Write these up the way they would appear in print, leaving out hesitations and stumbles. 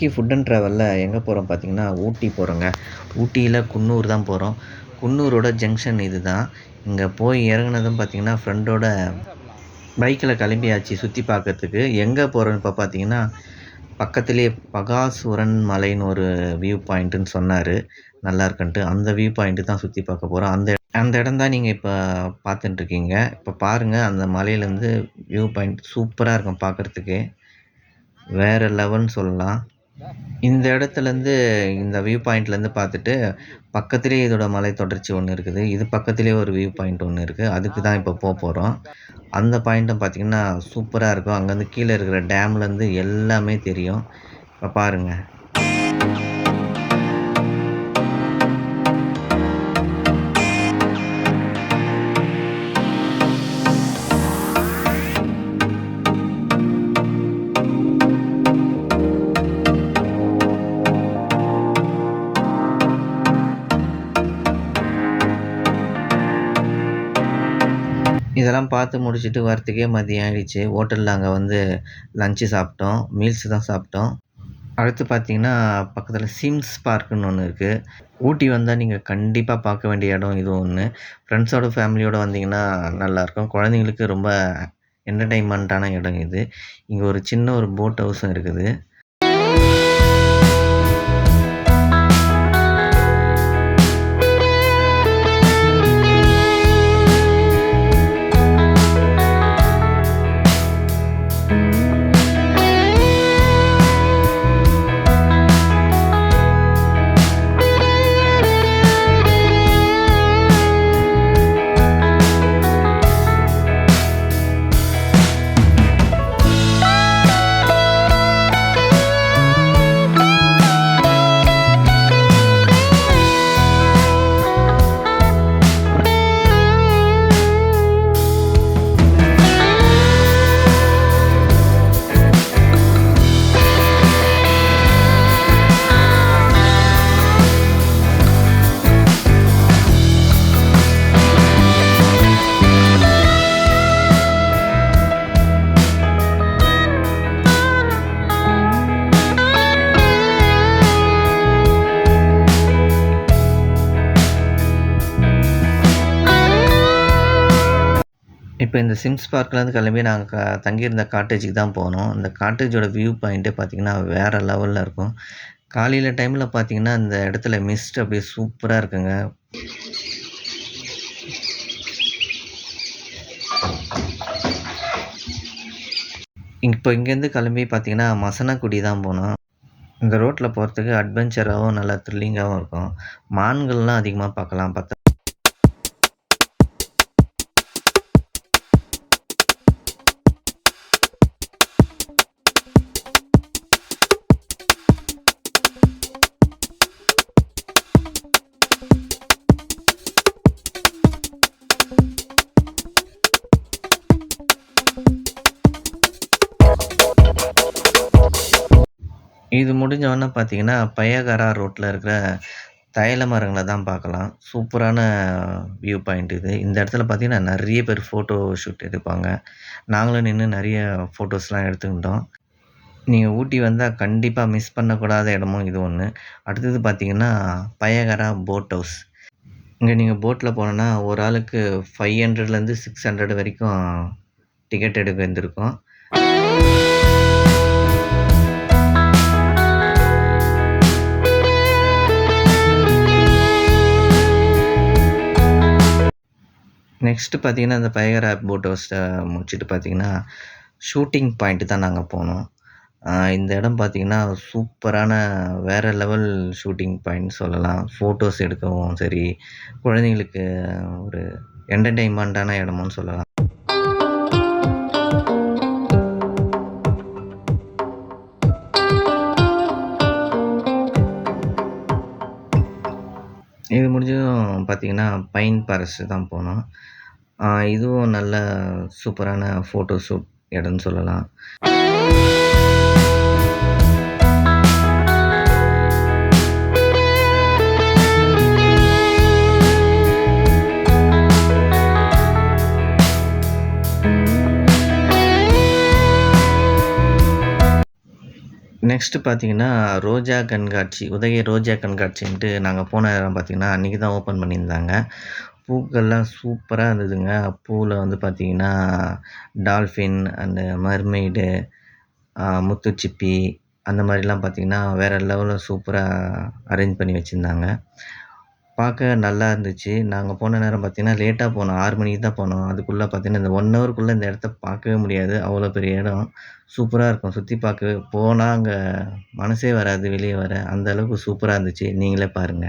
இன்னைக்கு food and ட்ராவலில் எங்கே போகிறோம் பார்த்தீங்கன்னா, ஊட்டி போகிறோங்க. ஊட்டியில் குன்னூர் தான் போகிறோம். குன்னூரோட ஜங்ஷன் இது தான். இங்கே போய் இறங்குனதும் பார்த்தீங்கன்னா, ஃப்ரெண்டோட பைக்கில் கிளம்பியாச்சு சுற்றி பார்க்கறதுக்கு. எங்கே போகிறோன்னு இப்போ பார்த்தீங்கன்னா, பக்கத்திலேயே பகாசூரன் மலைன்னு ஒரு வியூ பாயிண்ட்டுன்னு சொன்னார். நல்லா இருக்குன்ட்டு. அந்த வியூ பாயிண்ட்டு தான் சுற்றி பார்க்க போகிறோம். அந்த அந்த இடம் தான் நீங்கள் இப்போ பார்த்துட்டுருக்கீங்க. இப்போ பாருங்கள், அந்த மலையிலேருந்து வியூ பாயிண்ட் சூப்பராக இருக்கும் பார்க்குறதுக்கே. வேறு லெவல்னு சொல்லலாம். இந்த இடத்துலேருந்து இந்த வியூ பாயிண்ட்லேருந்து பார்த்துட்டு, பக்கத்திலேயே இதோட மலை தொடர்ச்சி ஒன்று இருக்குது. இது பக்கத்திலேயே ஒரு வியூ பாயிண்ட் ஒன்று இருக்குது. அதுக்கு தான் இப்போ போகிறோம். அந்த பாயிண்ட்டும் பார்த்தீங்கன்னா சூப்பராக இருக்கும். அங்கேருந்து கீழே இருக்கிற டேம்லேருந்து எல்லாமே தெரியும். இப்போ பாருங்கள். இதெல்லாம் பார்த்து முடிச்சுட்டு வரத்துக்கே மதியம் ஆயிடுச்சு. ஹோட்டலில் அங்கே வந்து லஞ்சு சாப்பிட்டோம். மீல்ஸ் தான் சாப்பிட்டோம். அடுத்து பார்த்தீங்கன்னா, பக்கத்தில் சிம்ஸ் பார்க்குன்னு ஒன்று இருக்குது. ஊட்டி வந்தால் நீங்கள் கண்டிப்பாக பார்க்க வேண்டிய இடம் இது ஒன்று. ஃப்ரெண்ட்ஸோட ஃபேமிலியோடு வந்தீங்கன்னா நல்லாயிருக்கும். குழந்தைங்களுக்கு ரொம்ப என்டர்டெயின்மெண்ட்டான இடம் இது. இங்கே ஒரு சின்ன ஒரு போட் ஹவுஸும் இருக்குது. இப்போ இந்த சிம்ஸ் பார்க்லேருந்து கிளம்பி நாங்கள் தங்கியிருந்த காட்டேஜுக்கு தான் போனோம். அந்த காட்டேஜோட வியூ பாயிண்ட்டே பார்த்திங்கன்னா வேறு லெவலில் இருக்கும். காலையில் டைமில் பார்த்திங்கன்னா இந்த இடத்துல மிஸ்ட் அப்படியே சூப்பராக இருக்குங்க. இப்போ இங்கேருந்து கிளம்பி பார்த்திங்கன்னா மசனக்குடி தான் போனோம். இந்த ரோட்டில் போகிறதுக்கு அட்வென்ச்சராகவும் நல்லா த்ரில்லிங்காகவும் இருக்கும். மான்கள்லாம் அதிகமாக பார்க்கலாம். இது முடிஞ்சோடனே பார்த்தீங்கன்னா, பையகரா ரோட்டில் இருக்கிற தைல மரங்களை தான் பார்க்கலாம். சூப்பரான வியூ பாயிண்ட் இது. இந்த இடத்துல பார்த்தீங்கன்னா, நிறைய பேர் ஃபோட்டோ ஷூட் எடுப்பாங்க. நாங்களும் நின்று நிறைய ஃபோட்டோஸ்லாம் எடுத்துக்கிட்டோம். நீங்கள் ஊட்டி வந்தால் கண்டிப்பாக மிஸ் பண்ணக்கூடாத இடமும் இது ஒன்று. அடுத்தது பார்த்தீங்கன்னா, பையகரா போட் ஹவுஸ். இங்கே நீங்கள் போட்டில் போனோன்னா ஒரு ஆளுக்கு 500லேருந்து 600 வரைக்கும் டிக்கெட் எடுக்க வேண்டியிருக்கும். நெக்ஸ்ட்டு பார்த்தீங்கன்னா, இந்த பையகரா போட் ஹவுஸை முடிச்சுட்டு பார்த்தீங்கன்னா, ஷூட்டிங் பாயிண்ட்டு தான் நாங்கள் போனோம். இந்த இடம் பார்த்தீங்கன்னா, சூப்பரான வேறு லெவல் ஷூட்டிங் பாயிண்ட் சொல்லலாம். ஃபோட்டோஸ் எடுக்கவும் சரி, குழந்தைங்களுக்கு ஒரு என்டர்டெயின்மெண்ட்டான இடமும் சொல்லலாம். இது முடிஞ்சதும் பார்த்தீங்கன்னா, பைன் ஃபாரஸ்ட்டு தான் போனோம். இதுவும் நல்ல சூப்பரான ஃபோட்டோ ஷூட் இடம்னு சொல்லலாம். நெக்ஸ்ட்டு பார்த்தீங்கன்னா, ரோஜா கண்காட்சி, உதகை ரோஜா கண்காட்சின்ட்டு நாங்க போன நேரம் பார்த்தீங்கன்னா, அன்னைக்கு தான் ஓப்பன் பண்ணியிருந்தாங்க. பூக்கள்லாம் சூப்பரா இருந்ததுங்க. பூவுல வந்து பார்த்தீங்கன்னா, டால்ஃபின், அந்த மர்மெய்டு, முத்துச்சிப்பி அந்த மாரிலாம் பார்த்தீங்கன்னா, வேற லெவல்ல சூப்பரா அரேஞ்ச் பண்ணி வச்சிருந்தாங்க. பார்க்க நல்லா இருந்துச்சு. நாங்க போன நேரம் பார்த்தீங்கன்னா, லேட்டா போனோம். 6 மணிக்கு தான் போனோம். அதுக்குள்ள பார்த்தீங்கன்னா, இந்த 1 ஹவருக்குள்ள இந்த இடத்த பார்க்கவே முடியாது. அவ்வளோ பெரிய இடம். சூப்பரா இருக்கும். சுத்தி பார்க்கவே போனா அங்க மனசே வராது வெளிய வர. அந்த அளவுக்கு சூப்பரா இருந்துச்சு. நீங்களே பாருங்க.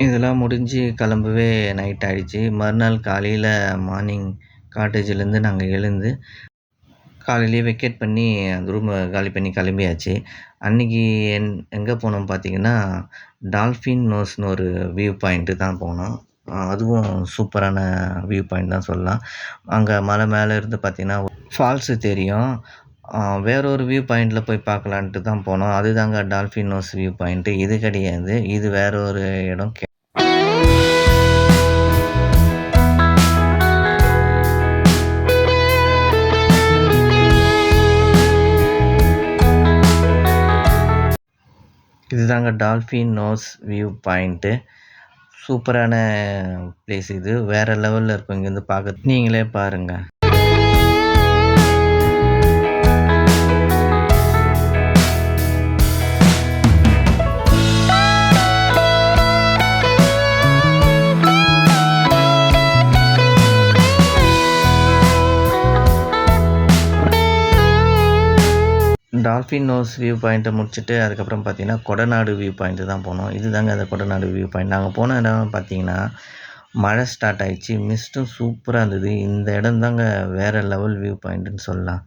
இதெல்லாம் முடிஞ்சு கிளம்பவே நைட் ஆயிடுச்சு. மறுநாள் காலையில மார்னிங் காட்டேஜ்லேருந்து நாங்க எழுந்து, காலையிலேயே வெக்கேட் பண்ணி அந்த ரூம காலி பண்ணி கிளம்பியாச்சு. அன்னைக்கு எங்க போனோம் பார்த்தீங்கன்னா, டால்ஃபின் நோஸ்ன்னு ஒரு வியூ பாயிண்ட்டு தான் போனோம். அதுவும் சூப்பரான வியூ பாயிண்ட் தான் சொல்லலாம். அங்க மலை மேல இருந்து பார்த்தீங்கன்னா, ஃபால்ஸு தெரியும். வேற ஒரு வியூ பாயிண்ட்ல போய் பார்க்கலான்ட்டு தான் போனோம். அதுதாங்க டால்ஃபின் நோஸ் வியூ பாயிண்ட்டு. இது கிடையாது. இது வேற ஒரு இடம். இதுதாங்க டால்ஃபின் நோஸ் வியூ பாயிண்ட்டு. சூப்பரான பிளேஸ் இது. வேற லெவல்ல இருக்கும் இங்கேருந்து பார்க்க. நீங்களே பாருங்க. டால்ஃபின் நோஸ் வியூ பாயிண்ட்டை முடிச்சுட்டு அதுக்கப்புறம் பார்த்தீங்கன்னா, கொடநாடு வியூ பாயிண்ட்டு தான் போனோம். இதுதாங்க அந்த கொடநாடு வியூ பாயிண்ட். நாங்க போன இடம் பார்த்தீங்கன்னா, மழை ஸ்டார்ட் ஆயிடுச்சு. மிஸ்ட்டும் சூப்பரா இருந்தது. இந்த இடம் தாங்க வேற லெவல் வியூ பாயிண்ட்டுன்னு சொல்லலாம்.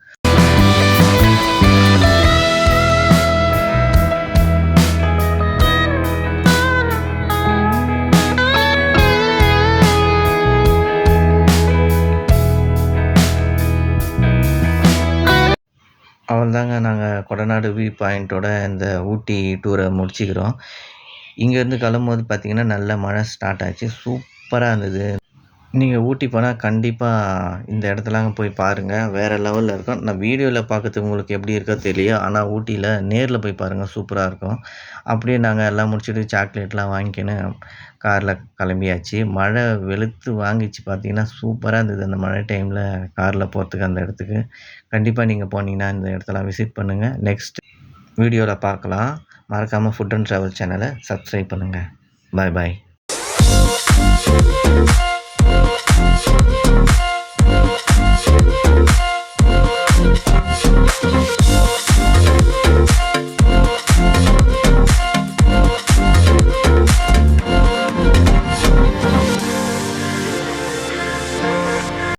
அவ்வளோதாங்க நாங்கள் கொடநாடு வியூ பாயிண்ட்டோட இந்த ஊட்டி டூரை முடிச்சுக்கிறோம். இங்கேருந்து கிளம்பும்போது பார்த்தீங்கன்னா, நல்ல மழை ஸ்டார்ட் ஆச்சு. சூப்பரா இருந்தது. நீங்க ஊட்டி போனா கண்டிப்பா இந்த இடத்தலாம் போய் பாருங்க. வேற லெவல்ல இருக்கும். நான் வீடியோல பார்க்கறதுக்கு உங்களுக்கு எப்படி இருக்கோ தெரியல. ஆனா ஊட்டில நேர்ல போய் பாருங்க சூப்பரா இருக்கும். அப்படியே நாங்க எல்லாம் முடிச்சுட்டு சாக்லேட்லாம் வாங்கிக்கின்னு கார்ல கிளம்பியாச்சு. மழை வெளுத்து வாங்கிச்சு பார்த்தீங்கன்னா, சூப்பரா இருந்தது அந்த மழை டைம்ல கார்ல போறதுக்கு அந்த இடத்துக்கு. கண்டிப்பா நீங்க போனீங்கன்னா இந்த இடத்தலாம் விசிட் பண்ணுங்க. நெக்ஸ்ட் வீடியோல பார்க்கலாம். மறக்காம ஃபுட் அண்ட் டிராவல் சேனல சப்ஸ்கிரைப் பண்ணுங்க. பாய் பாய்.